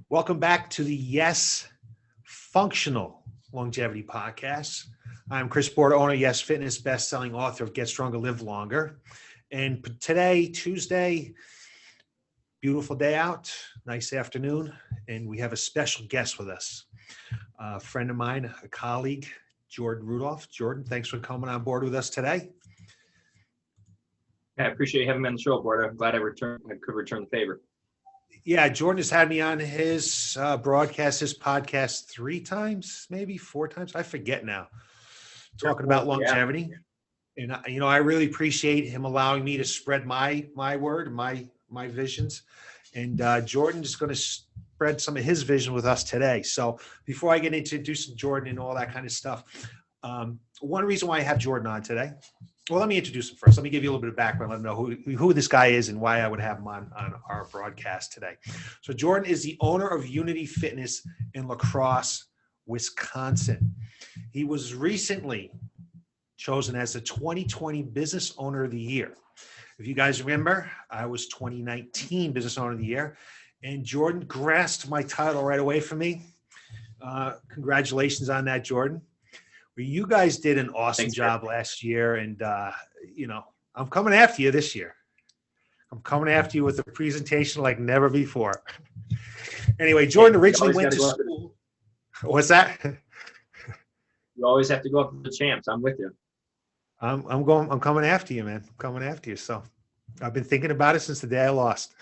Welcome back to the Yes Functional Longevity Podcast. I'm Chris Owner, Y.E.S Fitness, best-selling author of Get Stronger, Live Longer. And today, Tuesday, beautiful day out, nice afternoon, and we have a special guest with us. A friend of mine, a colleague, Jordan Rudolph. Jordan, thanks for coming on board with us today. I appreciate you having me on the show, Board. I'm glad I could return the favor. Yeah, Jordan has had me on his podcast 3 times, maybe 4 times. I forget now. Talking about longevity. Yeah. And, I really appreciate him allowing me to spread my word, my visions. And Jordan is going to spread some of his vision with us today. So before I get into introducing Jordan and all that kind of stuff, one reason why I have Jordan on today. Well, let me introduce him first. Let me give you a little bit of background. Let him know who this guy is and why I would have him on our broadcast today. So Jordan is the owner of Unity Fitness in La Crosse, Wisconsin. He was recently chosen as the 2020 Business Owner of the Year. If you guys remember, I was 2019 Business Owner of the Year, and Jordan grasped my title right away from me. Congratulations on that, Jordan. You guys did an awesome job last year, and I'm coming after you this year. I'm coming after you with a presentation like never before. Anyway, Jordan originally went to school. What's that? You always have to go up to the champs. I'm with you. I'm coming after you, man. I'm coming after you. So I've been thinking about it since the day I lost.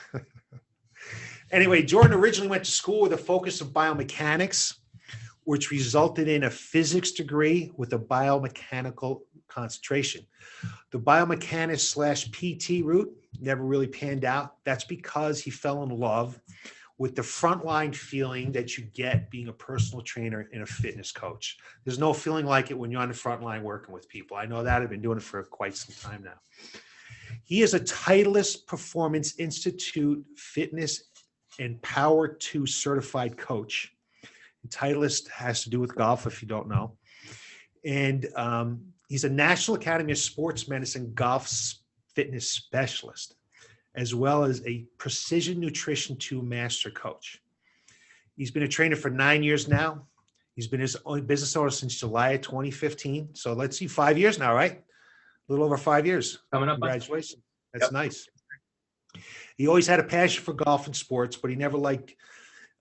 Anyway, Jordan originally went to school with a focus of biomechanics, which resulted in a physics degree with a biomechanical concentration. The biomechanics/PT route never really panned out. That's because he fell in love with the frontline feeling that you get being a personal trainer and a fitness coach. There's no feeling like it when you're on the front line working with people. I know that. I've been doing it for quite some time now. He is a Titleist Performance Institute Fitness and Power 2 certified coach. Titleist has to do with golf, if you don't know. And he's a National Academy of Sports Medicine golf fitness specialist, as well as a Precision Nutrition 2 master coach. He's been a trainer for 9 years now. He's been his own business owner since July of 2015. So let's see, 5 years now, right? A little over 5 years. Coming up. Congratulations. That's nice. He always had a passion for golf and sports, but he never liked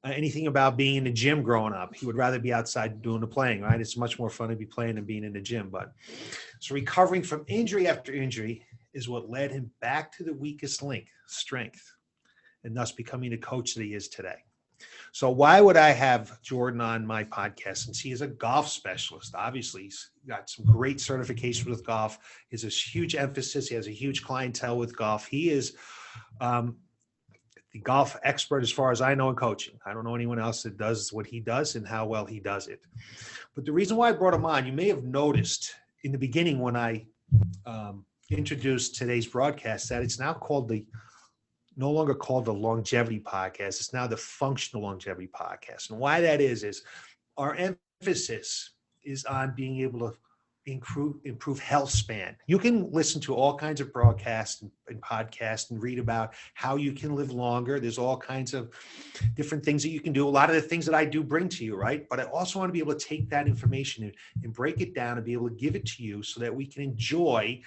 anything about being in the gym growing up. He would rather be outside doing the playing, right? It's much more fun to be playing than being in the gym. But so recovering from injury after injury is what led him back to the weakest link, strength, and thus becoming the coach that he is today. So why would I have Jordan on my podcast? Since he is a golf specialist, obviously he's got some great certifications with golf. He has a huge emphasis. He has a huge clientele with golf. He is the golf expert as far as I know in coaching. I don't know anyone else that does what he does and how well he does it. But the reason why I brought him on, you may have noticed in the beginning when I introduced today's broadcast that it's now no longer called the Longevity Podcast. It's now the Functional Longevity Podcast. And why that is our emphasis is on being able to improve health span. You can listen to all kinds of broadcasts and podcasts and read about how you can live longer. There's all kinds of different things that you can do. A lot of the things that I do bring to you, right? But I also want to be able to take that information and break it down and be able to give it to you so that we can enjoy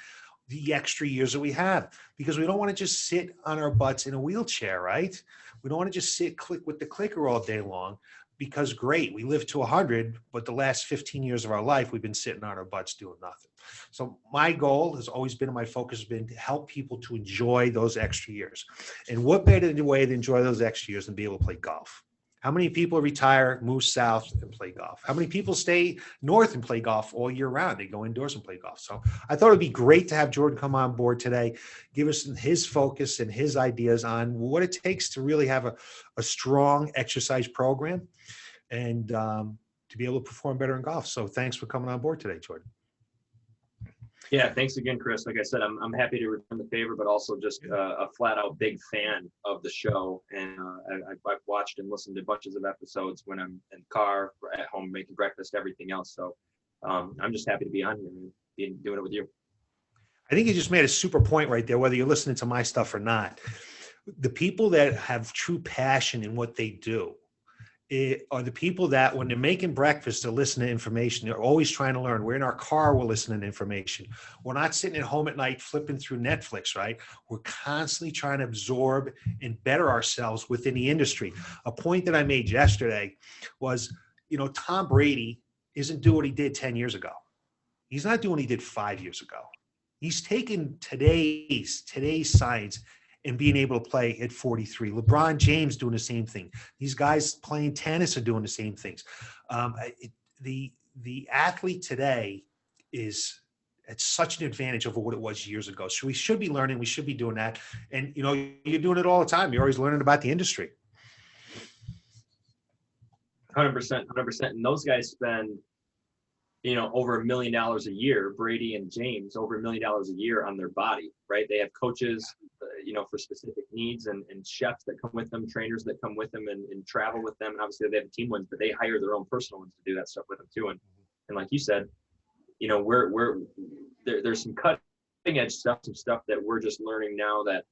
the extra years that we have, because we don't want to just sit on our butts in a wheelchair, right? We don't want to just click with the clicker all day long. Because great, we live to 100, but the last 15 years of our life, we've been sitting on our butts doing nothing. So my goal has always been, and my focus has been to help people to enjoy those extra years. And what better way to enjoy those extra years than be able to play golf? How many people retire, move south, and play golf? How many people stay north and play golf all year round? They go indoors and play golf. So I thought it'd be great to have Jordan come on board today, give us his focus and his ideas on what it takes to really have a strong exercise program and to be able to perform better in golf. So thanks for coming on board today, Jordan. Yeah, thanks again, Chris. Like I said, I'm happy to return the favor, but also just a flat out big fan of the show. And I've watched and listened to bunches of episodes when I'm in the car, at home, making breakfast, everything else. So I'm just happy to be on here and doing it with you. I think you just made a super point right there, whether you're listening to my stuff or not. The people that have true passion in what they do are the people that when they're making breakfast, they're listening to information. They're always trying to learn. We're in our car, we're listening to information. We're not sitting at home at night flipping through Netflix, right? We're constantly trying to absorb and better ourselves within the industry. A point that I made yesterday was, Tom Brady isn't doing what he did 10 years ago. He's not doing what he did 5 years ago. He's taken today's science and being able to play at 43. LeBron James doing the same thing. These guys playing tennis are doing the same things. The athlete today is at such an advantage over what it was years ago. So we should be learning. We should be doing that. And, you're doing it all the time. You're always learning about the industry. 100%. And those guys spend, over $1 million a year, Brady and James, over $1 million a year on their body, right? They have coaches, for specific needs and chefs that come with them, trainers that come with them and travel with them. And obviously they have team ones, but they hire their own personal ones to do that stuff with them too. And like you said, there's some cutting edge stuff, some stuff that we're just learning now that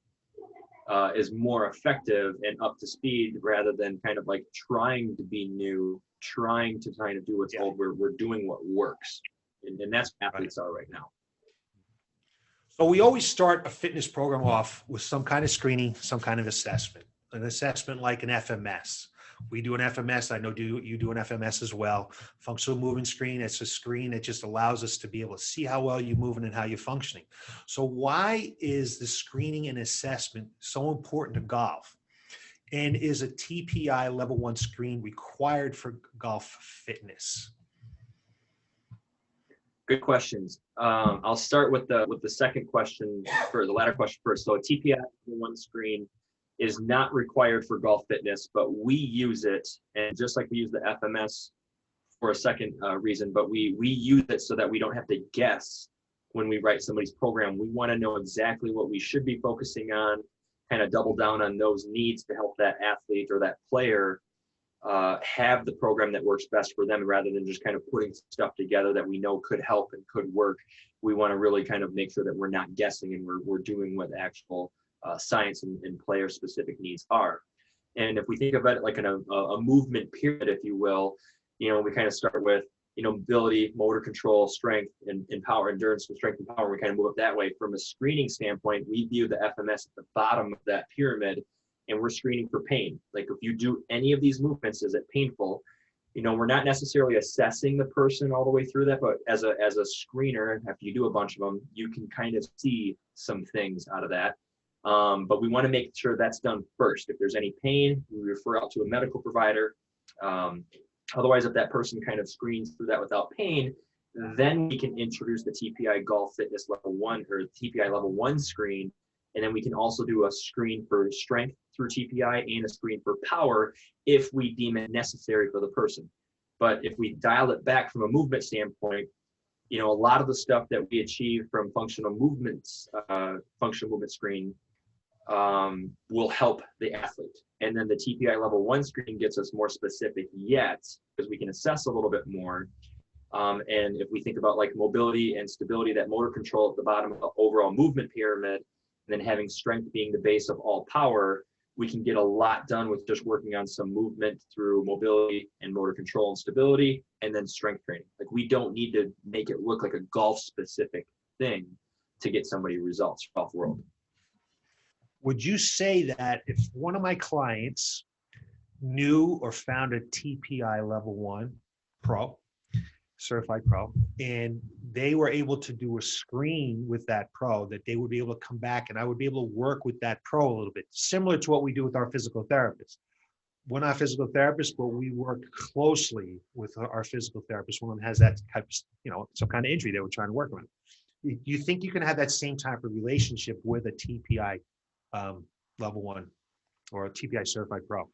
is more effective and up to speed rather than kind of like trying to be new, trying to do what's old. We're doing what works. And that's what athletes are right now. So we always start a fitness program off with some kind of screening, some kind of assessment, an assessment like an FMS. We do an FMS. I know you do an FMS as well. Functional movement screen. It's a screen that just allows us to be able to see how well you're moving and how you're functioning. So why is the screening and assessment so important to golf? And is a TPI level 1 screen required for golf fitness? Good questions. I'll start with the second question for the latter question first. So a TPI level 1 screen is not required for golf fitness, but we use it, and just like we use the FMS for a second reason, but we use it so that we don't have to guess when we write somebody's program. We want to know exactly what we should be focusing on, kind of double down on those needs to help that athlete or that player have the program that works best for them, rather than just kind of putting stuff together that we know could help and could work. We want to really kind of make sure that we're not guessing and we're doing what actual science and player specific needs are. And if we think about it like in a movement pyramid, if you will, we kind of start with, ability, motor control, strength, and power, endurance, and strength and power. We kind of move up that way. From a screening standpoint, we view the FMS at the bottom of that pyramid, and we're screening for pain. Like if you do any of these movements, is it painful? We're not necessarily assessing the person all the way through that, but as a screener, after you do a bunch of them, you can kind of see some things out of that. But we want to make sure that's done first. If there's any pain, we refer out to a medical provider. Otherwise, if that person kind of screens through that without pain, then we can introduce the TPI Golf Fitness Level 1 or TPI Level 1 screen. And then we can also do a screen for strength through TPI and a screen for power if we deem it necessary for the person. But if we dial it back from a movement standpoint, a lot of the stuff that we achieve from functional movement screen will help the athlete. And then the TPI Level 1 screen gets us more specific yet, because we can assess a little bit more. And if we think about like mobility and stability, that motor control at the bottom of the overall movement pyramid, and then having strength being the base of all power, we can get a lot done with just working on some movement through mobility and motor control and stability, and then strength training. Like we don't need to make it look like a golf specific thing to get somebody results for golf world. Would you say that if one of my clients knew or found a TPI Level 1 pro, certified pro, and they were able to do a screen with that pro, that they would be able to come back and I would be able to work with that pro a little bit, similar to what we do with our physical therapists. We're not physical therapists, but we work closely with our physical therapist when one has that type of, some kind of injury that we're trying to work on. Do you think you can have that same type of relationship with a TPI Level 1 or a TPI certified pro?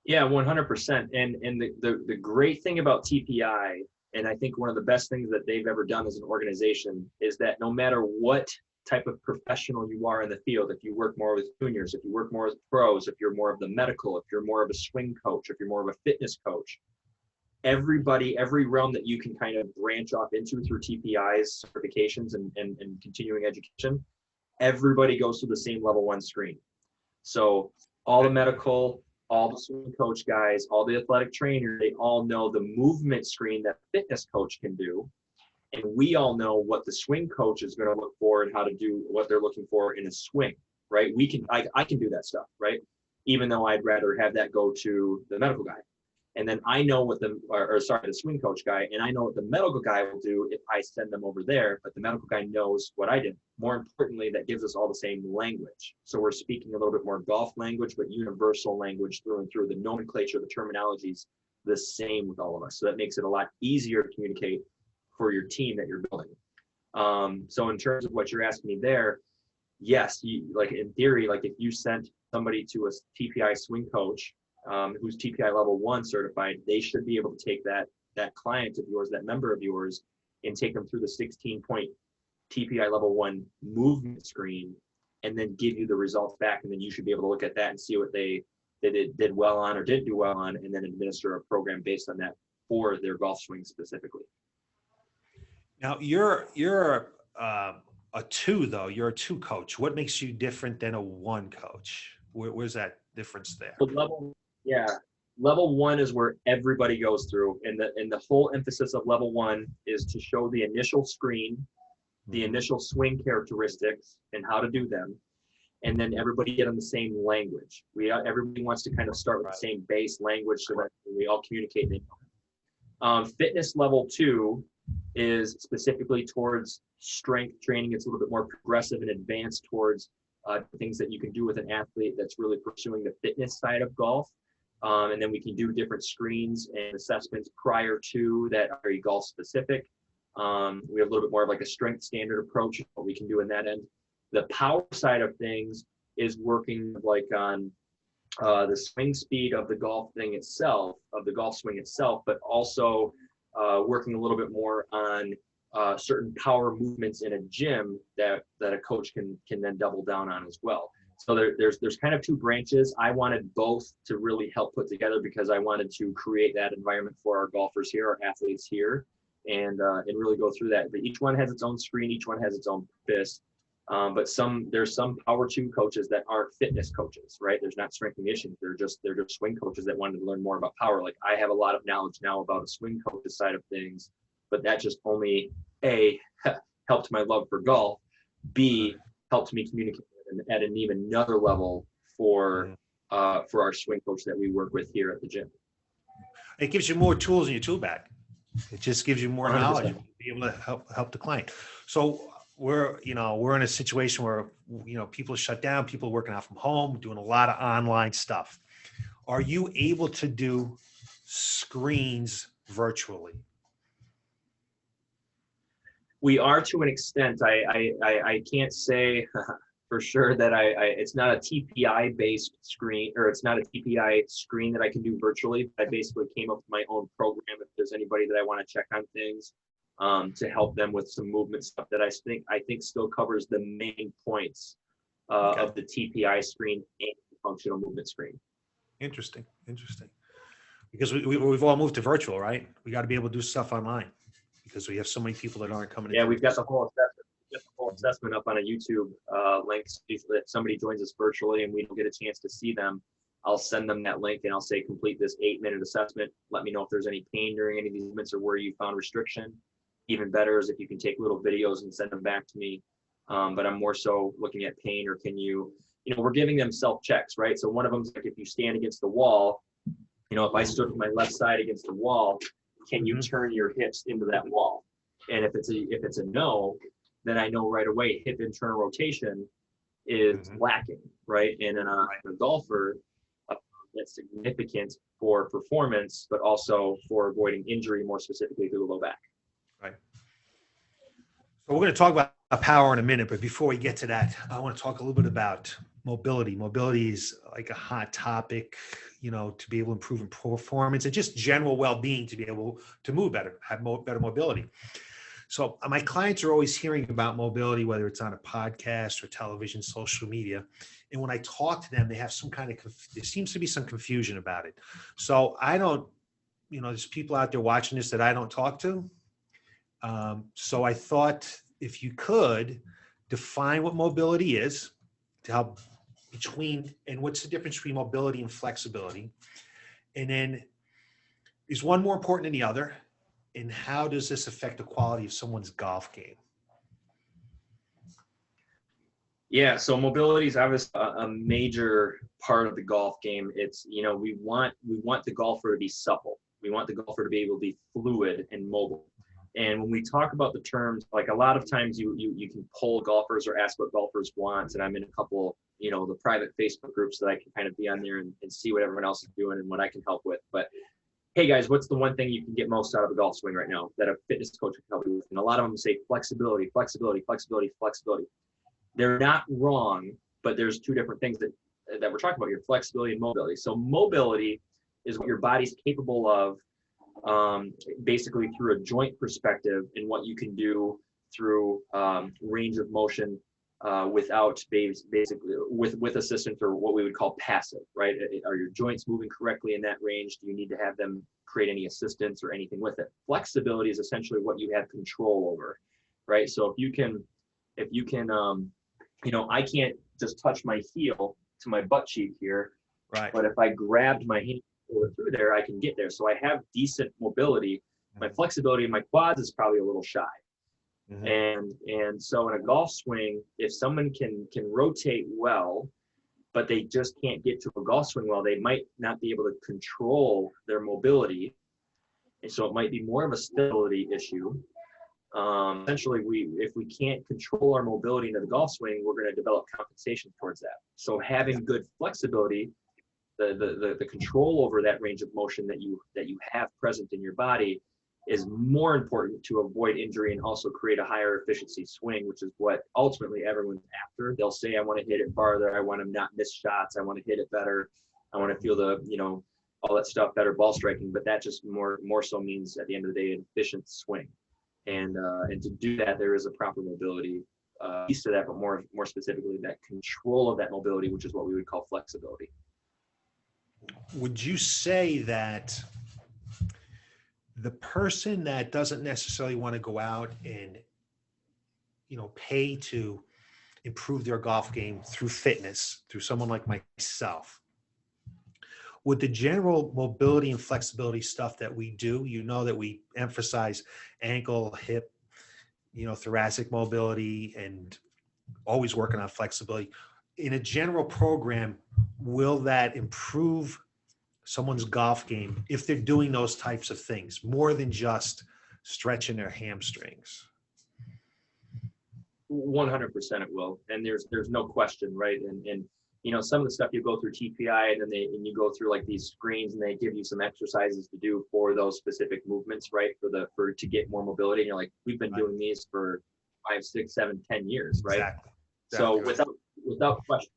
Yeah, 100%. And the great thing about TPI, and I think one of the best things that they've ever done as an organization, is that no matter what type of professional you are in the field, if you work more with juniors, if you work more with pros, if you're more of the medical, if you're more of a swing coach, if you're more of a fitness coach, everybody, every realm that you can kind of branch off into through TPI's certifications and continuing education, everybody goes through the same Level 1 screen. So all the medical, all the swing coach guys, all the athletic trainers, they all know the movement screen that fitness coach can do. And we all know what the swing coach is going to look for and how to do what they're looking for in a swing, right? I can do that stuff, right? Even though I'd rather have that go to the medical guy. And then I know what the swing coach guy, and I know what the medical guy will do if I send them over there, but the medical guy knows what I did. More importantly, that gives us all the same language. So we're speaking a little bit more golf language, but universal language through and through. The nomenclature, the terminology's the same with all of us. So that makes it a lot easier to communicate for your team that you're building. So in terms of what you're asking me there, yes, like in theory, like if you sent somebody to a TPI swing coach, who's TPI level 1 certified, they should be able to take that client of yours, that member of yours, and take them through the 16-point TPI level 1 movement screen, and then give you the results back. And then you should be able to look at that and see what they did well on or didn't do well on, and then administer a program based on that for their golf swing specifically. Now you're a 2 though. You're a 2 coach. What makes you different than a 1 coach? Where's that difference there? Level 1 is where everybody goes through, and the whole emphasis of level 1 is to show the initial screen, the initial swing characteristics and how to do them, and then everybody get on the same language. Everybody wants to kind of start with the same base language so that we all communicate. Fitness level 2 is specifically towards strength training. It's a little bit more progressive and advanced towards things that you can do with an athlete that's really pursuing the fitness side of golf. And then we can do different screens and assessments prior to that are very golf specific. We have a little bit more of like a strength standard approach, what we can do in that end. The power side of things is working like on the swing speed of the golf thing itself, of the golf swing itself, but also working a little bit more on certain power movements in a gym that a coach can then double down on as well. So there's kind of 2 branches. I wanted both to really help put together because I wanted to create that environment for our golfers here, our athletes here, and really go through that. But each one has its own screen, each one has its own fist. But there's some power 2 coaches that aren't fitness coaches, right? There's not strength and conditioning. They're just swing coaches that wanted to learn more about power. Like I have a lot of knowledge now about a swing coach's side of things, but that just only A, helped my love for golf, B, helped me communicate at an even another level for our swing coach that we work with here at the gym. It gives you more tools in your tool bag. It just gives you more 100%. knowledge to be able to help the client. So we're in a situation where, people are shut down, people are working out from home, doing a lot of online stuff. Are you able to do screens virtually? We are to an extent. I can't say for sure that it's not a TPI based screen, or it's not a TPI screen that I can do virtually. I basically came up with my own program. If there's anybody that I want to check on things, to help them with some movement stuff that I think still covers the main points of the TPI screen and the functional movement screen. Interesting. Because we've all moved to virtual, right? We got to be able to do stuff online because we have so many people that aren't coming in. Yeah, we've got the whole assessment. Assessment up on a YouTube link. If somebody joins us virtually and we don't get a chance to see them, I'll send them that link and I'll say, complete this 8-minute assessment. Let me know if there's any pain during any of these movements or where you found restriction. Even better is if you can take little videos and send them back to me. But I'm more so looking at pain, or can we're giving them self-checks, right? So one of them is like, if you stand against the wall, if I stood with my left side against the wall, can you turn your hips into that wall? And if it's a no, then I know right away hip internal rotation is lacking, right? And in a golfer, that's significant for performance, but also for avoiding injury, more specifically through the low back. Right. So we're going to talk about power in a minute, but before we get to that, I want to talk a little bit about mobility. Mobility is like a hot topic, to be able to improve in performance and just general well-being, to be able to move better, have better mobility. So my clients are always hearing about mobility, whether it's on a podcast or television, social media. And when I talk to them, they have some kind of, there seems to be some confusion about it. So I don't, there's people out there watching this that I don't talk to. So I thought if you could define what mobility is to help between, and what's the difference between mobility and flexibility? And then is one more important than the other? And how does this affect the quality of someone's golf game? Yeah, so mobility is obviously a major part of the golf game. It's, we want the golfer to be supple. We want the golfer to be able to be fluid and mobile. And when we talk about the terms, like a lot of times you can poll golfers or ask what golfers want. And I'm in a couple, the private Facebook groups that I can kind of be on there and see what everyone else is doing and what I can help with. But hey guys, what's the one thing you can get most out of a golf swing right now that a fitness coach can help you with? And a lot of them say flexibility, flexibility, flexibility, flexibility. They're not wrong, but there's two different things that we're talking about here, flexibility and mobility. So mobility is what your body's capable of, basically through a joint perspective, and what you can do through range of motion without basically with assistance, or what we would call passive, right? Are your joints moving correctly in that range? Do you need to have them create any assistance or anything with it? Flexibility is essentially what you have control over, right? So if you can, I can't just touch my heel to my butt cheek here, Right. but if I grabbed my hand through there, I can get there. So I have decent mobility. My flexibility in my quads is probably a little shy. And so in a golf swing, if someone can rotate well, but they just can't get to a golf swing well, they might not be able to control their mobility. And so it might be more of a stability issue. Essentially, if we can't control our mobility into the golf swing, we're going to develop compensation towards that. So having good flexibility, the control over that range of motion that you have present in your body, is more important to avoid injury and also create a higher efficiency swing, which is what ultimately everyone's after. They'll say, I want to hit it farther, I want to not miss shots, I want to hit it better, I want to feel all that stuff, better ball striking. But that just more so means at the end of the day an efficient swing. And to do that, there is a proper mobility piece to that, but more specifically that control of that mobility, which is what we would call flexibility. Would you say that the person that doesn't necessarily want to go out and, pay to improve their golf game through fitness, through someone like myself, with the general mobility and flexibility stuff that we do, that we emphasize ankle, hip, thoracic mobility, and always working on flexibility. In a general program, will that improve someone's golf game if they're doing those types of things, more than just stretching their hamstrings? 100% it will. And there's no question, right? And some of the stuff you go through TPI, and then you go through like these screens, and they give you some exercises to do for those specific movements, right? To get more mobility. And you're like, we've been doing these for 5, 6, 7, 10 years, right? Exactly. So without question,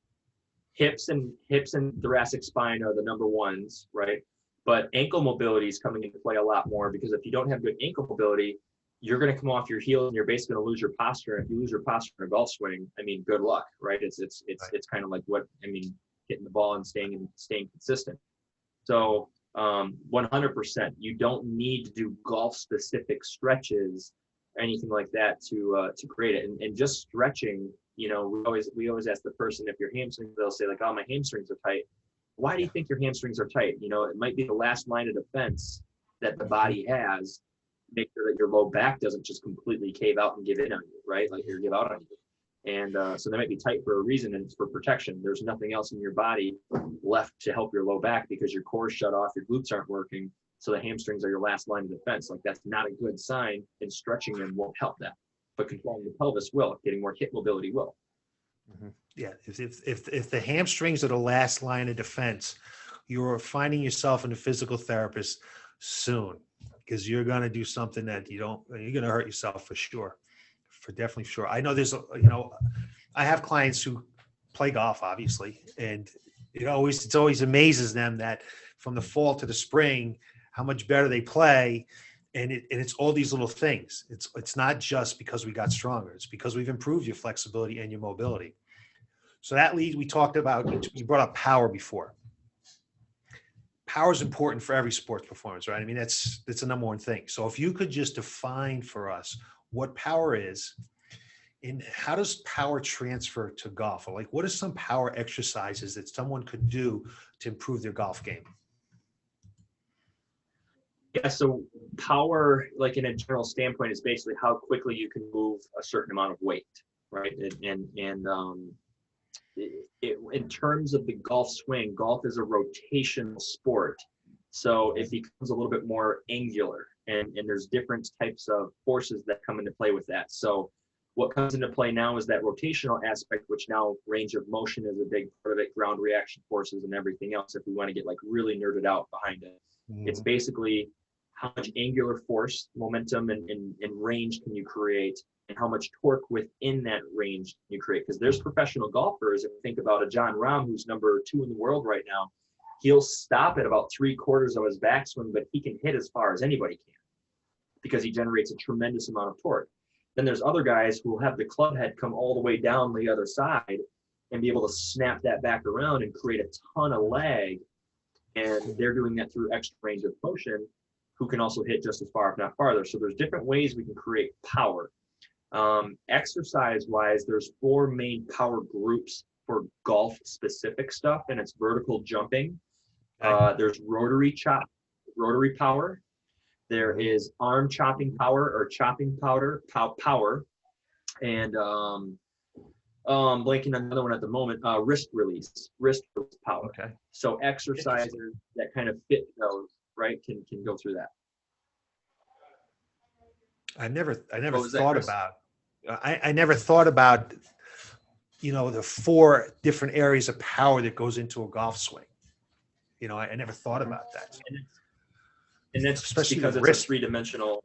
hips and thoracic spine are the number ones, right? But ankle mobility is coming into play a lot more, because if you don't have good ankle mobility, you're going to come off your heels and you're basically going to lose your posture. And if you lose your posture in a golf swing, good luck, right? It's kind of like hitting the ball and staying consistent. So 100%, you don't need to do golf specific stretches, anything like that to create it. And just stretching, we always ask the person, if your hamstrings, they'll say like, oh, my hamstrings are tight. Why do you think your hamstrings are tight? It might be the last line of defense that the body has. Make sure that your low back doesn't just completely cave out and give in on you, right? Like, or give out on you. And so they might be tight for a reason, and it's for protection. There's nothing else in your body left to help your low back, because your core's shut off, your glutes aren't working. So the hamstrings are your last line of defense. Like, that's not a good sign, and stretching them won't help that. But controlling the pelvis will. Getting more hip mobility will. Mm-hmm. Yeah. If the hamstrings are the last line of defense, you're finding yourself in a physical therapist soon, because you're going to do something that you're going to hurt yourself for sure. Definitely sure. I know I have clients who play golf, obviously, and it always amazes them that from the fall to the spring, how much better they play. And it's all these little things. It's not just because we got stronger. It's because we've improved your flexibility and your mobility. So that leads, we talked about, you brought up power before. Power is important for every sports performance, right? That's the number one thing. So if you could just define for us what power is, And how does power transfer to golf? Or like, what are some power exercises that someone could do to improve their golf game? Yeah, so power, like in a general standpoint, is basically how quickly you can move a certain amount of weight, right? In terms of the golf swing, golf is a rotational sport, so it becomes a little bit more angular, and there's different types of forces that come into play with that. So what comes into play now is that rotational aspect, which now range of motion is a big part of it, ground reaction forces and everything else. If we want to get like really nerded out behind it, it's basically how much angular force, momentum, and range can you create, and how much torque within that range can you create. Because there's professional golfers, if you think about a John Rahm, who's #2 in the world right now, he'll stop at about 3/4 of his backswing, but he can hit as far as anybody can because he generates a tremendous amount of torque. Then there's other guys who will have the club head come all the way down the other side and be able to snap that back around and create a ton of lag. And they're doing that through extra range of motion, who can also hit just as far, if not farther. So there's different ways we can create power. Exercise-wise, there's 4 main power groups for golf-specific stuff, and it's vertical jumping. There's rotary power. There is arm chopping power or chopping power, and blanking on another one at the moment. Wrist release power. Okay. So exercises that kind of fit those, right, can go through that. I never What was that, thought Chris? about. I never thought about, the 4 different areas of power that goes into a golf swing. I never thought about that. And that's Especially because the it's wrist. a 3-dimensional.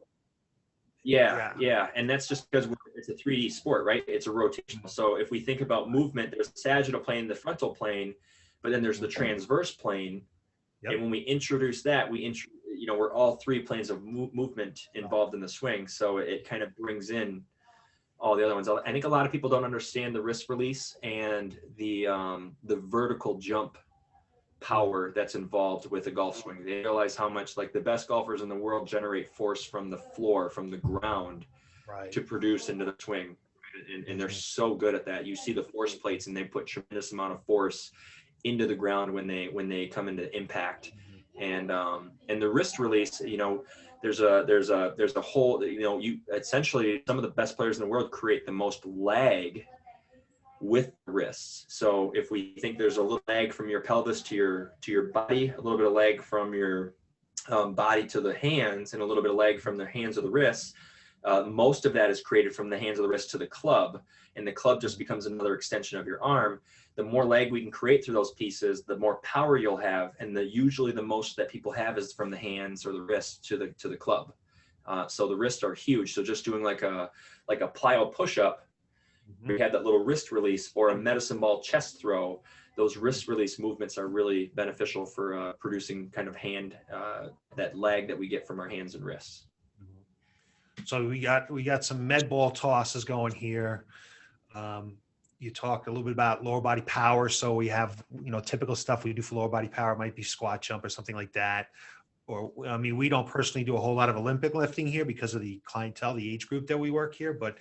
Yeah. And that's just because it's a 3D sport, right? It's a rotational. So if we think about movement, there's the sagittal plane, the frontal plane, but then there's the transverse plane. Yep. And when we introduce that, we're all 3 planes of movement involved in the swing. So it kind of brings in all the other ones. I think a lot of people don't understand the wrist release and the vertical jump power that's involved with a golf swing. They realize how much, like, the best golfers in the world generate force from the floor, from the ground, Right. to produce into the swing. And they're so good at that. You see the force plates, and they put tremendous amount of force into the ground when they come into impact. And the wrist release, there's a whole, you essentially, some of the best players in the world create the most lag with the wrists. So if we think there's a little lag from your pelvis to your body, a little bit of lag from your body to the hands, and a little bit of lag from the hands to the wrists, most of that is created from the hands of the wrist to the club, and the club just becomes another extension of your arm. The more lag we can create through those pieces, the more power you'll have, and usually the most that people have is from the hands or the wrist to the club. So the wrists are huge. So just doing like a plyo push-up, we have that little wrist release, or a medicine ball chest throw. Those wrist release movements are really beneficial for producing kind of hand, that lag that we get from our hands and wrists. So we got some med ball tosses going here. You talked a little bit about lower body power. So we have, typical stuff we do for lower body power might be squat jump or something like that. Or, we don't personally do a whole lot of Olympic lifting here because of the clientele, the age group that we work here. But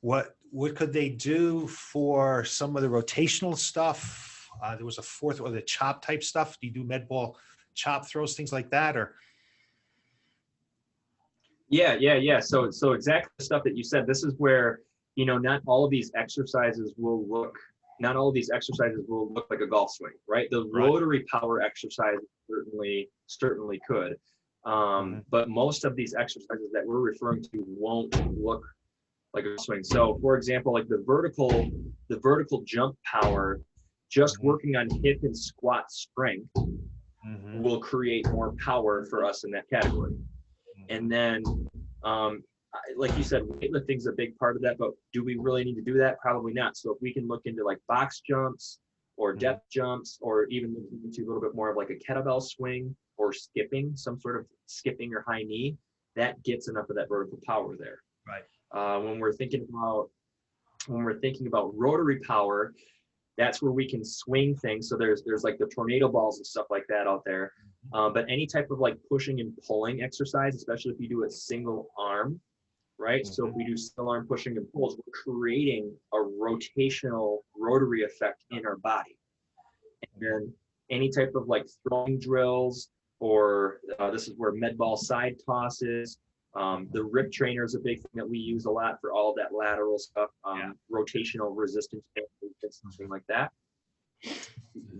what could they do for some of the rotational stuff? There was a 4th, or the chop type stuff. Do you do med ball chop throws, things like that, or? Yeah. So exactly the stuff that you said. This is where, not all of these exercises will look like a golf swing, right? The rotary power exercise certainly could. But most of these exercises that we're referring to won't look like a swing. So for example, like the vertical jump power, just working on hip and squat strength will create more power for us in that category. And then, like you said, weightlifting's a big part of that, but do we really need to do that? Probably not. So if we can look into like box jumps or depth jumps, or even looking into a little bit more of like a kettlebell swing or skipping, some sort of skipping or high knee, that gets enough of that vertical power there. Right. When we're thinking about rotary power, that's where we can swing things. So there's like the tornado balls and stuff like that out there. But any type of like pushing and pulling exercise, especially if you do a single arm, right? So if we do single arm pushing and pulls, we're creating a rotational rotary effect in our body. And then any type of like throwing drills, or this is where med ball side tosses. The rip trainer is a big thing that we use a lot for all that lateral stuff, rotational resistance, something like that. Let's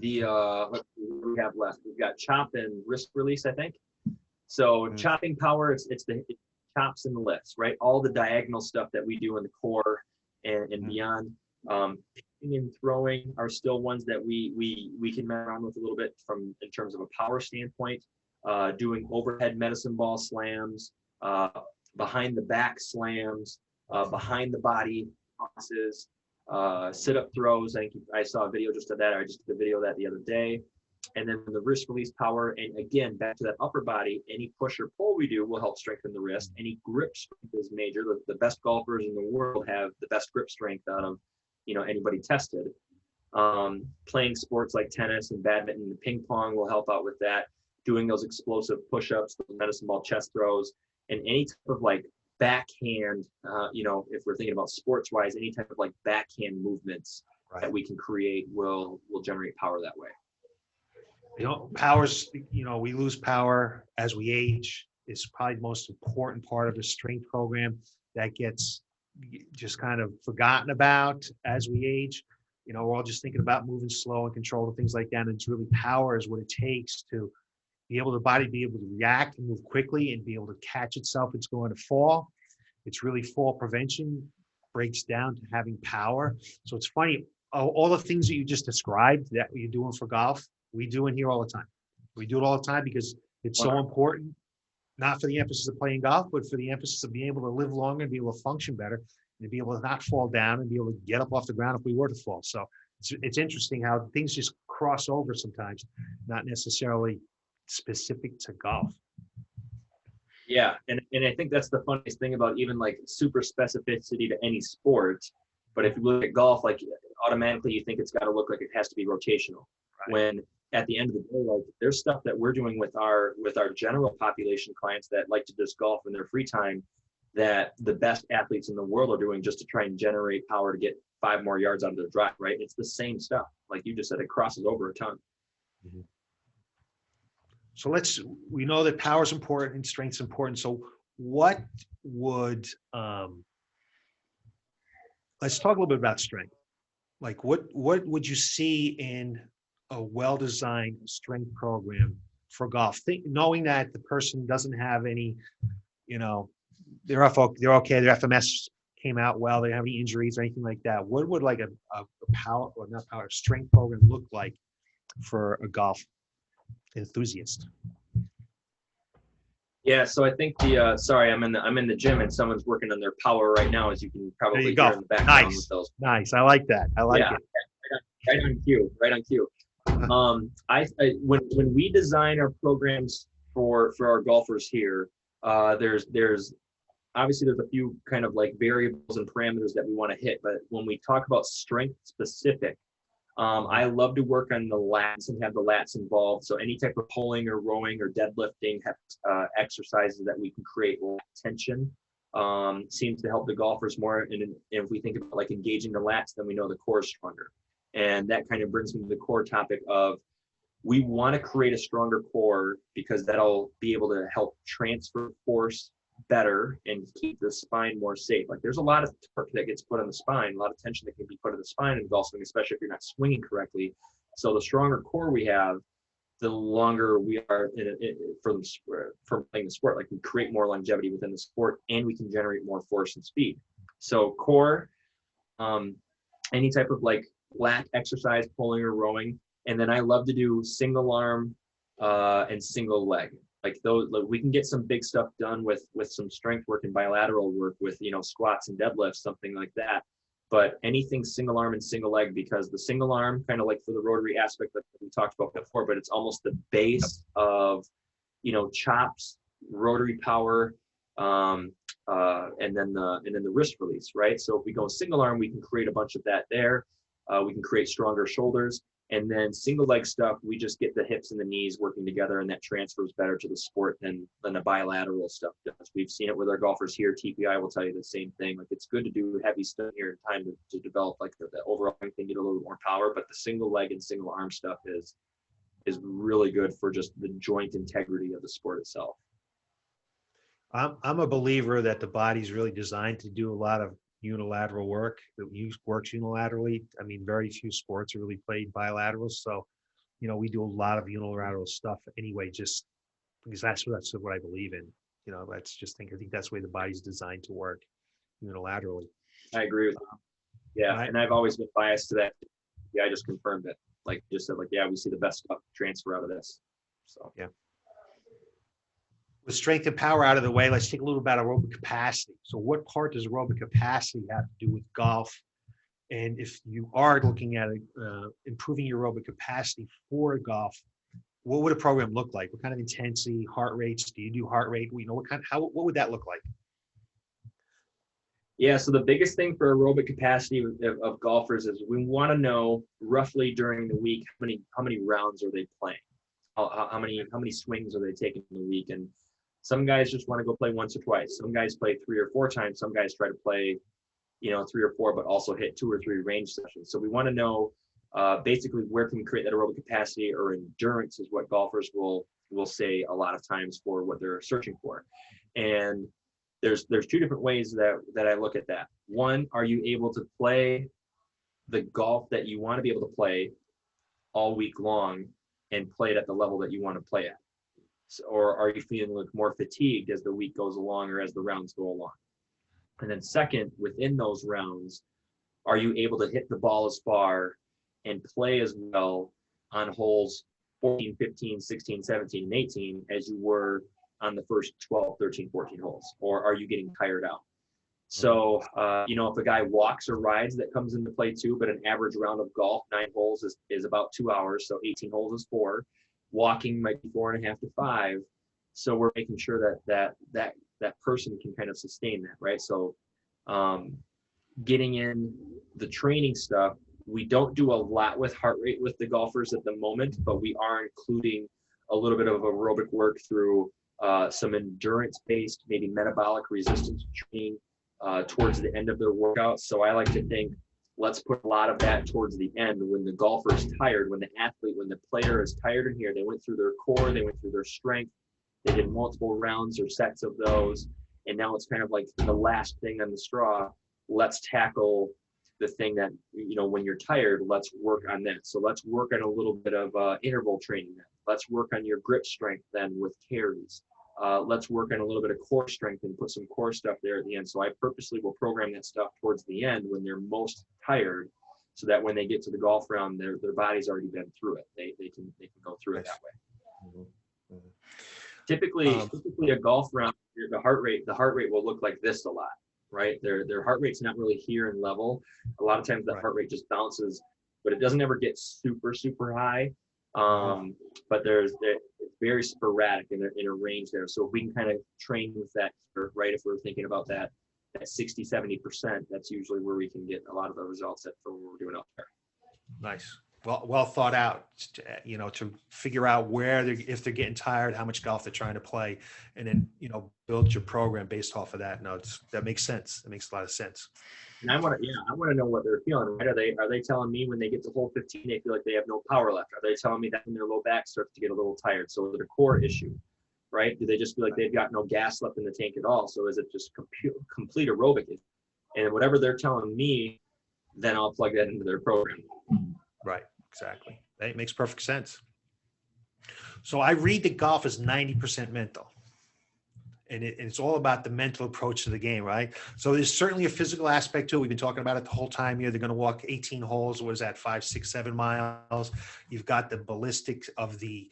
see what we have left. We've got chop and wrist release, I think. So chopping power, it's the chops and the lifts, right? All the diagonal stuff that we do in the core and beyond. Pitching and throwing are still ones that we can mess around with a little bit from in terms of a power standpoint. Doing overhead medicine ball slams, behind the back slams, behind the body tosses, sit-up throws. I think I saw a video just of that. I just did a video of that the other day. And then the wrist release power. And again, back to that upper body, any push or pull we do will help strengthen the wrist. Any grip strength is major. The best golfers in the world have the best grip strength out of, anybody tested. Playing sports like tennis and badminton and ping pong will help out with that. Doing those explosive push-ups, those medicine ball chest throws, and any type of like backhand, if we're thinking about sports-wise, any type of like backhand movements that we can create will generate power that way. Powers, we lose power as we age. It's probably the most important part of the strength program that gets just kind of forgotten about as we age. We're all just thinking about moving slow and control and things like that. And it's really power is what it takes to be able to react and move quickly and be able to catch itself. It's going to fall. It's really fall prevention breaks down to having power. So it's funny, all the things that you just described that you're doing for golf, we do in here all the time. We do it all the time because it's so important, not for the emphasis of playing golf, but for the emphasis of being able to live longer and be able to function better and to be able to not fall down and be able to get up off the ground if we were to fall. So it's interesting how things just cross over sometimes, not necessarily specific to golf. Yeah, and I think that's the funniest thing about even like super specificity to any sport. But if you look at golf, like automatically you think it's got to look like it has to be rotational. When at the end of the day, like there's stuff that we're doing with our general population clients that like to just golf in their free time that the best athletes in the world are doing just to try and generate power to get 5 more yards out of their drive, right? It's the same stuff. Like you just said, it crosses over a ton. Mm-hmm. So we know that power is important and strength is important. So what would, let's talk a little bit about strength. Like what would you see in a well-designed strength program for golf? Knowing that the person doesn't have any, they're okay. Their FMS came out well. They don't have any injuries or anything like that. What would like a strength program look like for a golf enthusiast? Yeah, so I think sorry, I'm in the gym and someone's working on their power right now, as you can probably hear in the background. Nice. With those. Nice. I like that. I like it. Right on cue. When we design our programs for our golfers here, there's obviously there's a few kind of like variables and parameters that we want to hit, but when we talk about strength specific, I love to work on the lats and have the lats involved. So any type of pulling or rowing or deadlifting exercises that we can create tension seems to help the golfers more. And if we think about like engaging the lats, then we know the core is stronger. And that kind of brings me to the core topic of we want to create a stronger core because that'll be able to help transfer force better and keep the spine more safe. Like there's a lot of torque that gets put on the spine, a lot of tension that can be put on the spine in golf swing, especially if you're not swinging correctly. So the stronger core we have, the longer we are for playing the sport. Like we create more longevity within the sport and we can generate more force and speed. So core, any type of like lat exercise, pulling or rowing. And then I love to do single arm and single leg. Like those, like we can get some big stuff done with some strength work and bilateral work with, squats and deadlifts, something like that. But anything single arm and single leg, because the single arm kind of like for the rotary aspect that we talked about before, but it's almost the base of, chops, rotary power, and then the wrist release, right? So if we go single arm, we can create a bunch of that there. We can create stronger shoulders. And then single leg stuff, we just get the hips and the knees working together, and that transfers better to the sport than the bilateral stuff does. We've seen it with our golfers here. TPI will tell you the same thing. Like, it's good to do heavy stuff here in time to develop like the overall thing, get a little more power, but the single leg and single arm stuff is really good for just the joint integrity of the sport itself. I'm a believer that the body's really designed to do a lot of unilateral work. That works unilaterally. I mean, very few sports are really played bilateral. So, we do a lot of unilateral stuff anyway, just because that's what I believe in. I think that's the way the body's designed to work, unilaterally. I agree with you. Yeah, right. And I've always been biased to that. Yeah, I just confirmed it. Like, just said, like, yeah, we see the best stuff transfer out of this. So yeah. With strength and power out of the way, let's take a little about aerobic capacity. So what part does aerobic capacity have to do with golf? And if you are looking at improving your aerobic capacity for golf, what would a program look like? What kind of intensity, heart rates? Do you do heart rate? What would that look like? Yeah, so the biggest thing for aerobic capacity of golfers is we want to know roughly during the week how many rounds are they playing, how many swings are they taking in the week. And some guys just want to go play once or twice. Some guys play 3 or 4 times. Some guys try to play, 3 or 4, but also hit 2 or 3 range sessions. So we want to know basically where can we create that aerobic capacity, or endurance is what golfers will say a lot of times for what they're searching for. And there's 2 different ways that I look at that. One, are you able to play the golf that you want to be able to play all week long and play it at the level that you want to play at? Or are you feeling more fatigued as the week goes along or as the rounds go along? And then second, within those rounds, are you able to hit the ball as far and play as well on holes 14, 15, 16, 17, and 18 as you were on the first 12, 13, 14 holes? Or are you getting tired out? So, if a guy walks or rides, that comes into play too, but an average round of golf, 9 holes is about 2 hours. So 18 holes is 4. Walking might be 4.5 to 5. So we're making sure that person can kind of sustain that, right? So getting in the training stuff, we don't do a lot with heart rate with the golfers at the moment, but we are including a little bit of aerobic work through some endurance-based, maybe metabolic resistance training towards the end of their workout. So I like to think, let's put a lot of that towards the end when the golfer is tired, when the player is tired in here. They went through their core, they went through their strength, they did multiple rounds or sets of those, and now it's kind of like the last thing on the straw. Let's tackle the thing that, when you're tired, let's work on that. So let's work on a little bit of interval training then. Let's work on your grip strength then with carries. Let's work on a little bit of core strength and put some core stuff there at the end. So I purposely will program that stuff towards the end when they're most tired, so that when they get to the golf round, their body's already been through it. They can go through it that way. Mm-hmm. Mm-hmm. Typically a golf round, the heart rate will look like this a lot, right? Their heart rate's not really here in level. A lot of times that heart rate just bounces, but it doesn't ever get super, super high. But it's very sporadic in a range there. So if we can kind of train with that, right? If we're thinking about that 60, 70%, that's usually where we can get a lot of the results for what we're doing out there. Nice. Well thought out, to figure out if they're getting tired, how much golf they're trying to play, and then, build your program based off of that. No, that makes sense. It makes a lot of sense. And I want to know what they're feeling, right? Are they telling me when they get to hole 15, they feel like they have no power left? Are they telling me that when their low back starts to get a little tired? So is it a core issue, right? Do they just feel like they've got no gas left in the tank at all? So is it just complete aerobic? And whatever they're telling me, then I'll plug that into their program. Right. Exactly. That makes perfect sense. So I read that golf is 90% mental. And it's all about the mental approach to the game, right? So there's certainly a physical aspect to it. We've been talking about it the whole time here. They're going to walk 18 holes. What is that? 5, 6, 7 miles. You've got the ballistics of the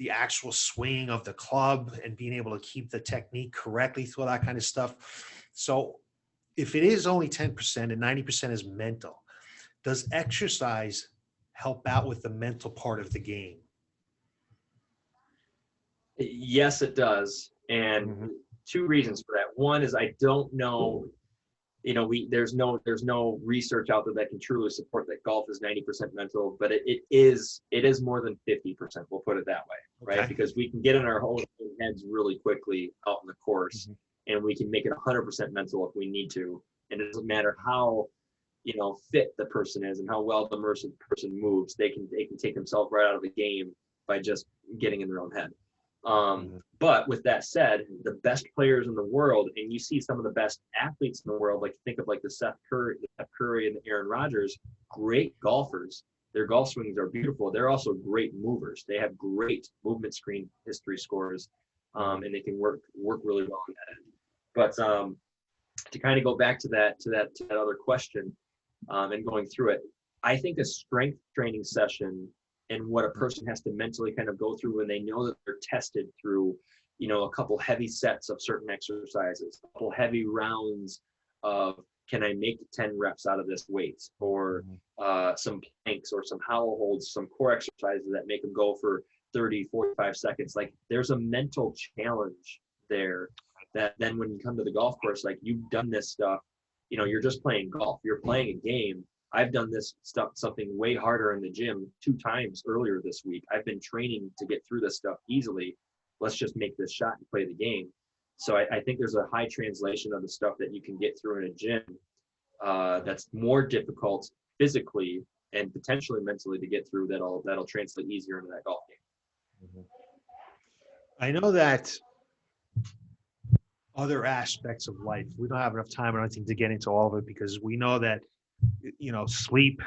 actual swing of the club and being able to keep the technique correctly through all that kind of stuff. So if it is only 10% and 90% is mental, does exercise help out with the mental part of the game? Yes, it does. And 2 reasons for that. One is I don't know there's no research out there that can truly support that golf is 90% mental, but it is more than 50%. We'll put it that way, right? Okay. Because we can get in our own heads really quickly out in the course, and we can make it 100% mental if we need to. And it doesn't matter how fit the person is and how well the person moves. They can take themselves right out of the game by just getting in their own head. But with that said, the best players in the world, and you see some of the best athletes in the world, like think of like the Steph Curry and the Aaron Rodgers, great golfers. Their golf swings are beautiful. They're also great movers. They have great movement screen history scores, and they can work really well on that end. But to kind of go back to that other question, and going through it, I think a strength training session and what a person has to mentally kind of go through when they know that they're tested through, a couple heavy sets of certain exercises, a couple heavy rounds of, can I make 10 reps out of this weight, or some planks or some hollow holds, some core exercises that make them go for 30, 45 seconds. Like there's a mental challenge there that then when you come to the golf course, like you've done this stuff, you're just playing golf, you're playing a game. I've done this stuff, something way harder in the gym 2 times earlier this week. I've been training to get through this stuff easily. Let's just make this shot and play the game. So I think there's a high translation of the stuff that you can get through in a gym that's more difficult physically and potentially mentally to get through, that'll translate easier into that golf game. I know that other aspects of life, we don't have enough time or anything to get into all of it, because we know that sleep,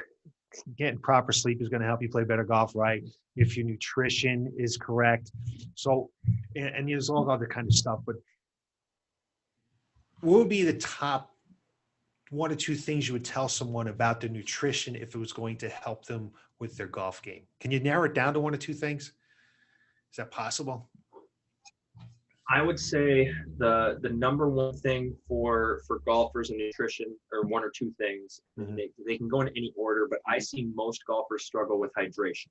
getting proper sleep is going to help you play better golf, right? If your nutrition is correct. So, and there's all other kind of stuff, but what would be the top 1 or 2 things you would tell someone about their nutrition if it was going to help them with their golf game? Can you narrow it down to 1 or 2 things? Is that possible? I would say the number 1 thing for golfers and nutrition, or 1 or 2 things, they can go in any order, but I see most golfers struggle with hydration,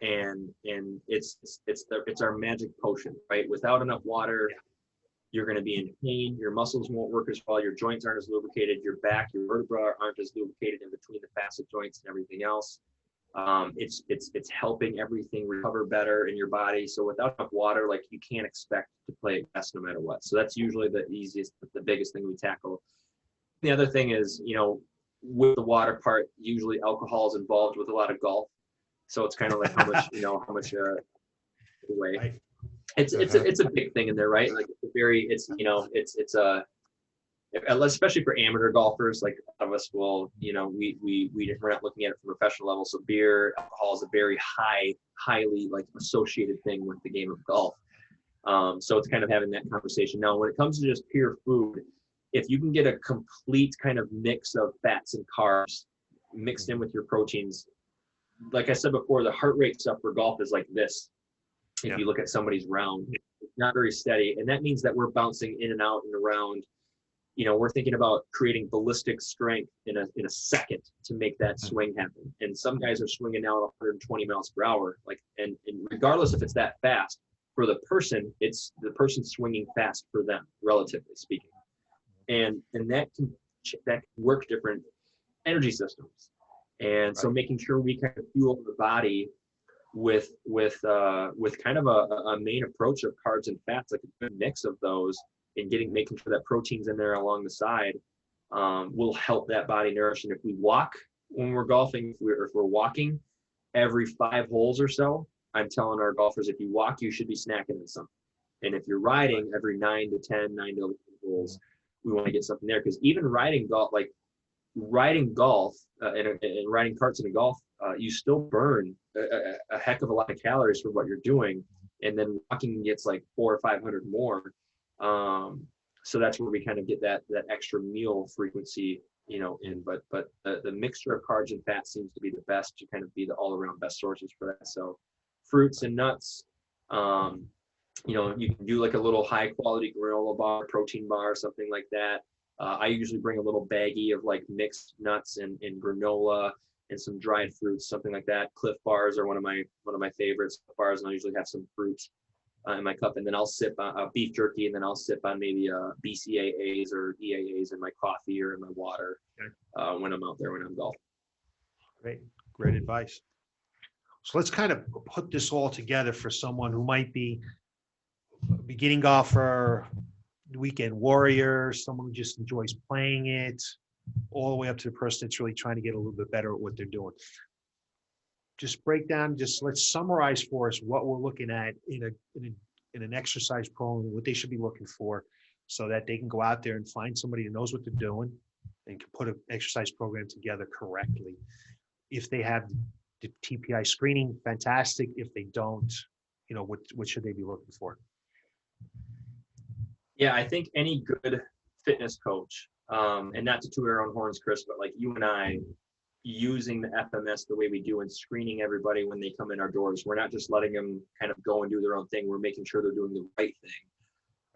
and it's our magic potion, right? Without enough water, you're going to be in pain. Your muscles won't work as well. Your joints aren't as lubricated. Your back, your vertebrae aren't as lubricated in between the facet joints and everything else. It's helping everything recover better in your body. So without enough water, like you can't expect to play best no matter what. So that's usually the biggest thing we tackle. The other thing is, with the water part, usually alcohol is involved with a lot of golf. So it's kind of like how much away. It's a big thing in there, right? Like especially for amateur golfers, like a lot of us will, we're not looking at it from a professional level. So beer, alcohol is a very highly like associated thing with the game of golf. So it's kind of having that conversation. Now, when it comes to just pure food, if you can get a complete kind of mix of fats and carbs mixed in with your proteins, like I said before, the heart rate stuff for golf is like this. If you look at somebody's round, it's not very steady. And that means that we're bouncing in and out and around. We're thinking about creating ballistic strength in a second to make that swing happen. And some guys are swinging now at 120 miles per hour. And regardless if it's that fast, for the person, it's the person swinging fast for them, relatively speaking. And that can work different energy systems. And so making sure we kind of fuel the body with kind of a main approach of carbs and fats, like a good mix of those, and making sure that protein's in there along the side, will help that body nourish. And if we walk when we're golfing, if we're walking every 5 holes or so, I'm telling our golfers, if you walk, you should be snacking on something. And if you're riding every 9 to 10 holes, we want to get something there, because even riding golf and riding carts in a golf, you still burn a heck of a lot of calories for what you're doing, and then walking gets like 400 or 500 more. So that's where we kind of get that extra meal frequency, in. But the mixture of carbs and fats seems to be the best to kind of be the all around best sources for that. So fruits and nuts. You can do like a little high quality granola bar, protein bar, something like that. I usually bring a little baggie of like mixed nuts and granola and some dried fruits, something like that. Cliff bars are one of my favorites. Bars, and I usually have some fruit in my cup, and then I'll sip beef jerky, and then I'll sip on maybe BCAAs or EAAs in my coffee or in my water when I'm out there when I'm golfing. Great advice. So let's kind of put this all together for someone who might be a beginning golfer, weekend warrior, someone who just enjoys playing it, all the way up to the person that's really trying to get a little bit better at what they're doing. Just break down, let's summarize for us what we're looking at in an exercise program, what they should be looking for, so that they can go out there and find somebody who knows what they're doing and can put an exercise program together correctly. If they have the TPI screening, fantastic. If they don't, what should they be looking for? Yeah, I think any good fitness coach, and not to toot our own horns, Chris, but like you and I, using the FMS the way we do and screening everybody when they come in our doors, we're not just letting them kind of go and do their own thing. We're making sure they're doing the right thing.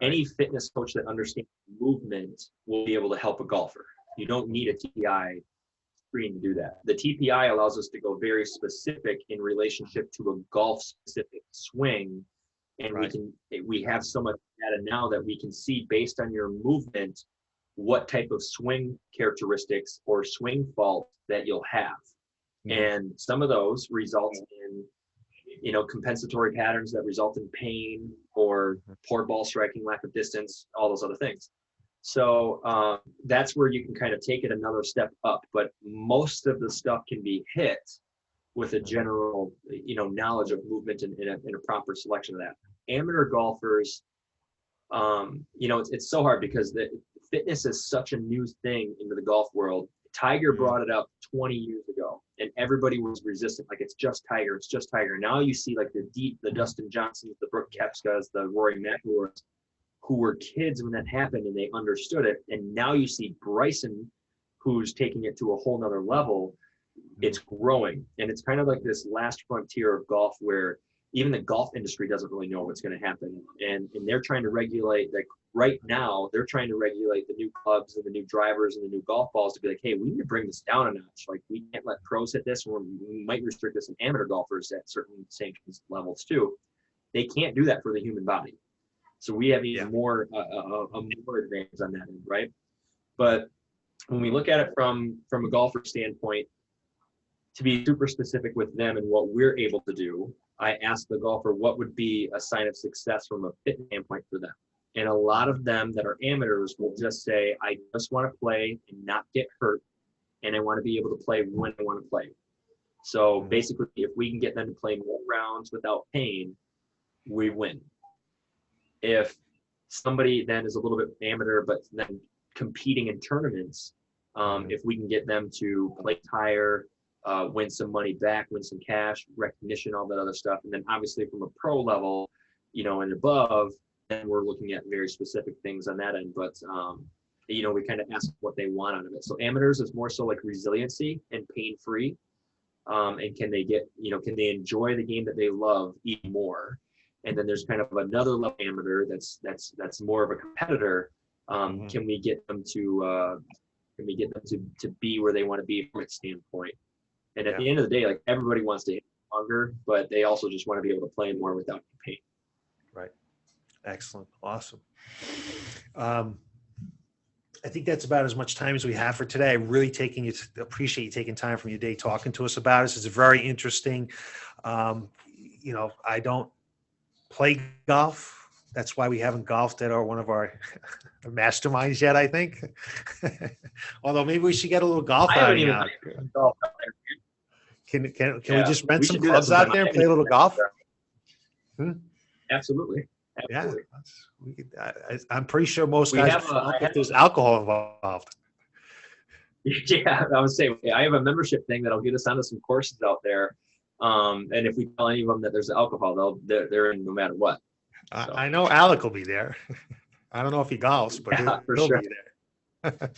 Any fitness coach that understands movement will be able to help a golfer. You don't need a TPI screen to do that. The TPI allows us to go very specific in relationship to a golf specific swing. And we have so much data now that we can see based on your movement what type of swing characteristics or swing fault that you'll have. And some of those result in compensatory patterns that result in pain or poor ball striking, lack of distance, all those other things. So that's where you can kind of take it another step up, but most of the stuff can be hit with a general knowledge of movement and a proper selection of that. Amateur golfers, it's so hard because the fitness is such a new thing into the golf world. Tiger brought it up 20 years ago and everybody was resistant. Like, it's just Tiger. It's just Tiger. Now you see like the Dustin Johnsons, the Brooke Koepkas, the Rory McIlroys, who were kids when that happened and they understood it. And now you see Bryson, who's taking it to a whole nother level. It's growing. And it's kind of like this last frontier of golf where even the golf industry doesn't really know what's going to happen. And they're trying to regulate, like right now, they're trying to regulate the new clubs and the new drivers and the new golf balls to be like, hey, we need to bring this down a notch. Like, we can't let pros hit this, or we might restrict this in amateur golfers at certain sanctions levels too. They can't do that for the human body. So we have even more, a more advantage on that end, right? But when we look at it from a golfer standpoint, to be super specific with them and what we're able to do, I asked the golfer what would be a sign of success from a fitness standpoint for them. And a lot of them that are amateurs will just say, I just want to play and not get hurt. And I want to be able to play when I want to play. So basically, if we can get them to play more rounds without pain, we win. If somebody then is a little bit amateur, but then competing in tournaments, if we can get them to play higher, win some money back, win some cash, recognition, all that other stuff. And then obviously from a pro level, and above, then we're looking at very specific things on that end. But, we kind of ask what they want out of it. So amateurs is more so like resiliency and pain-free. And can they get, can they enjoy the game that they love even more? And then there's kind of another level amateur that's more of a competitor. Can we get them to be where they want to be from its standpoint? And at the end of the day, like, everybody wants to hit longer, but they also just want to be able to play more without pain. Right. Excellent. Awesome. I think that's about as much time as we have for today. I really appreciate you taking time from your day talking to us about this. It's very interesting. I don't play golf. That's why we haven't golfed at one of our masterminds yet, I think. Although maybe we should get a little golf outing out. Can we just rent some clubs out there and play a little golf? Absolutely. Yeah, I'm pretty sure most guys if there's alcohol involved. Yeah, I would say I have a membership thing that'll get us onto some courses out there. And if we tell any of them that there's alcohol, they're in no matter what. So. I know Alec will be there. I don't know if he golfs, but he'll be there.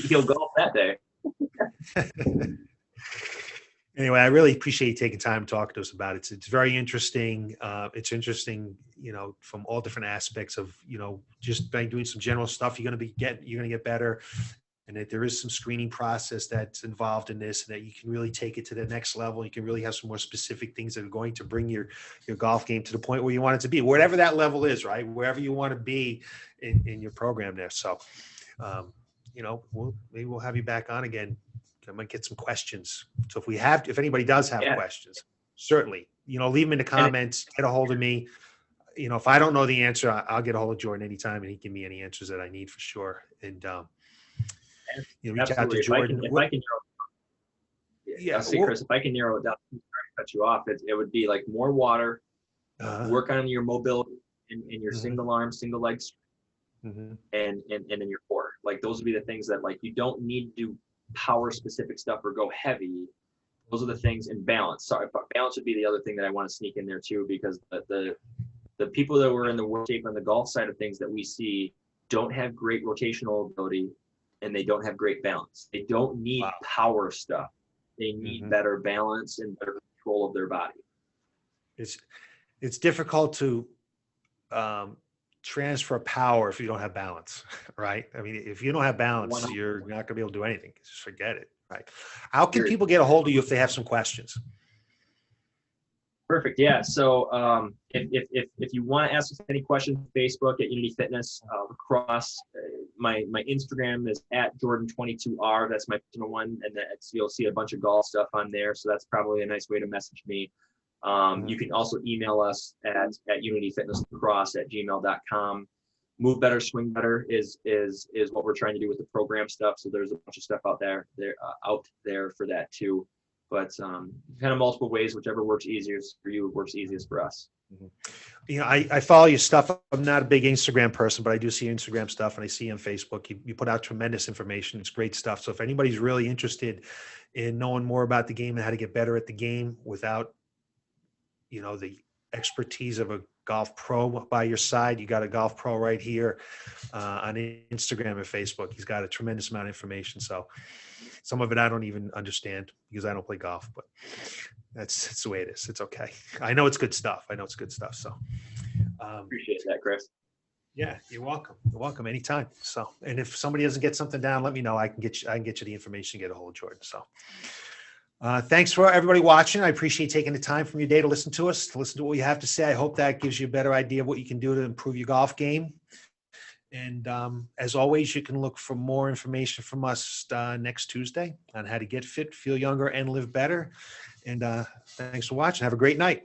He'll golf that day. Anyway, I really appreciate you taking time to talk to us about it. It's very interesting. It's interesting, from all different aspects of, just by doing some general stuff, you're going to get better. and that there is some screening process that's involved in this, and that you can really take it to the next level. You can really have some more specific things that are going to bring your golf game to the point where you want it to be, whatever that level is, right? Wherever you want to be in your program there. So, maybe we'll have you back on again. I might get some questions. So if anybody does have questions, certainly, leave them in the comments, get a hold of me. If I don't know the answer, I'll get a hold of Jordan anytime, and he can give me any answers that I need for sure. And, reach out to Jordan. If I can Chris, if I can narrow it down, cut you off, it would be like more water, work on your mobility in your single arm, single leg, and in your core. Like those would be the things that, like, you don't need to do power specific stuff or go heavy. Those are the things in balance. Sorry, but balance would be the other thing that I want to sneak in there too, because the people that were in the work shape on the golf side of things that we see don't have great rotational ability, and they don't have great balance. They don't need power stuff. They need better balance and better control of their body. It's difficult to transfer power if you don't have balance, right? I mean, if you don't have balance, you're not going to be able to do anything. Just forget it, right? How can people get a hold of you if they have some questions? Perfect. Yeah. So if you want to ask us any questions, Facebook at Unity Fitness La Crosse. My Instagram is at Jordan22R. That's my personal one, and you'll see a bunch of golf stuff on there. So that's probably a nice way to message me. You can also email us at unityfitnesslacrosse@gmail.com. Move better, swing better is what we're trying to do with the program stuff. So there's a bunch of stuff out there for that too. But kind of multiple ways, whichever works easiest for you, works easiest for us. I follow your stuff. I'm not a big Instagram person, but I do see Instagram stuff, and I see on Facebook. You put out tremendous information. It's great stuff. So if anybody's really interested in knowing more about the game and how to get better at the game without, the expertise of a golf pro by your side, you got a golf pro right here on Instagram and Facebook. He's got a tremendous amount of information. So some of it I don't even understand because I don't play golf, but that's the way it is. It's okay. I know it's good stuff. So Appreciate that, Chris. Yeah, you're welcome. You're welcome anytime. So, and if somebody doesn't get something down, let me know. I can get you the information, get a hold of Jordan. So thanks for everybody watching. I appreciate taking the time from your day to listen to us, to listen to what we have to say. I hope that gives you a better idea of what you can do to improve your golf game. And as always, you can look for more information from us next Tuesday on how to get fit, feel younger, and live better. And thanks for watching. Have a great night.